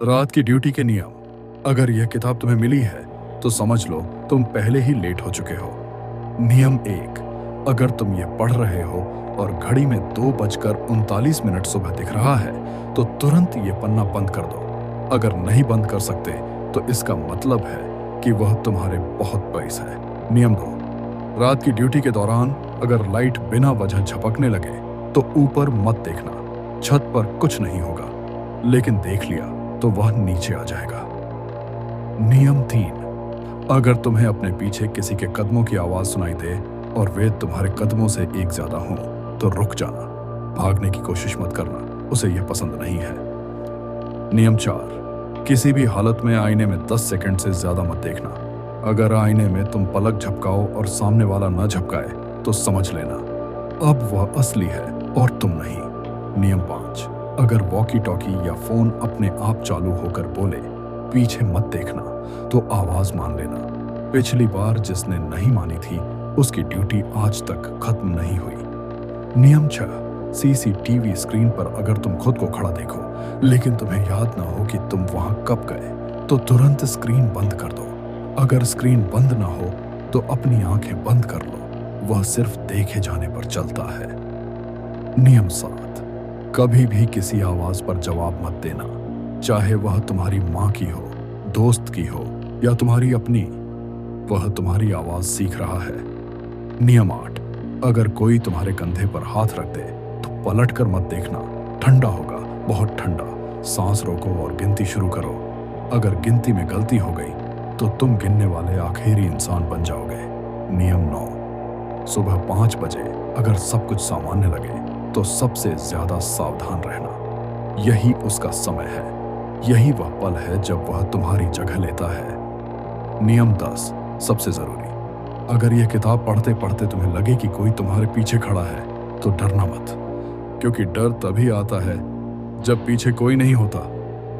रात की ड्यूटी के नियम। अगर यह किताब तुम्हें मिली है तो समझ लो तुम पहले ही लेट हो चुके हो। नियम 1, अगर तुम ये पढ़ रहे हो और घड़ी में 2:39 सुबह दिख रहा है तो तुरंत ये पन्ना बंद कर दो। अगर नहीं बंद कर सकते तो इसका मतलब है कि वह तुम्हारे बहुत पैस है। नियम 2, रात की ड्यूटी के दौरान अगर लाइट बिना वजह झपकने लगे तो ऊपर मत देखना। छत पर कुछ नहीं होगा, लेकिन देख लिया तो वह नीचे आ जाएगा। नियम 3, अगर तुम्हें अपने पीछे किसी के कदमों की आवाज सुनाई दे और वे तुम्हारे कदमों से एक ज्यादा हों तो रुक जाना। भागने की कोशिश मत करना, उसे यह पसंद नहीं है। नियम 4, किसी भी हालत में आईने में 10 सेकंड से ज्यादा मत देखना। अगर आईने में तुम पलक झपकाओ और सामने वाला न झपकाए तो समझ लेना अब वह असली है और तुम नहीं। नियम 5, अगर वॉकी टॉकी या फोन अपने आप चालू होकर बोले पीछे मत देखना तो आवाज मान लेना। पिछली बार जिसने नहीं मानी थी उसकी ड्यूटी आज तक खत्म नहीं हुई। नियम 6, सीसीटीवी स्क्रीन पर अगर तुम खुद को खड़ा देखो लेकिन तुम्हें याद ना हो कि तुम वहां कब गए तो तुरंत स्क्रीन बंद कर दो। अगर स्क्रीन बंद ना हो तो अपनी आंखें बंद कर लो, वह सिर्फ देखे जाने पर चलता है। नियम 7, कभी भी किसी आवाज पर जवाब मत देना, चाहे वह तुम्हारी माँ की हो, दोस्त की हो या तुम्हारी अपनी। वह तुम्हारी आवाज सीख रहा है। नियम 8, अगर कोई तुम्हारे कंधे पर हाथ रख दे तो पलट कर मत देखना। ठंडा होगा, बहुत ठंडा। सांस रोको और गिनती शुरू करो। अगर गिनती में गलती हो गई तो तुम गिनने वाले आखिरी इंसान बन जाओगे। नियम 9, सुबह 5 बजे अगर सब कुछ सामान्य लगे तो सबसे ज्यादा सावधान रहना। यही उसका समय है, यही वह पल है जब वह तुम्हारी जगह लेता है। नियम 10, सबसे जरूरी, अगर यह किताब पढ़ते पढ़ते तुम्हें लगे कि कोई तुम्हारे पीछे खड़ा है तो डरना मत, क्योंकि डर तभी आता है जब पीछे कोई नहीं होता।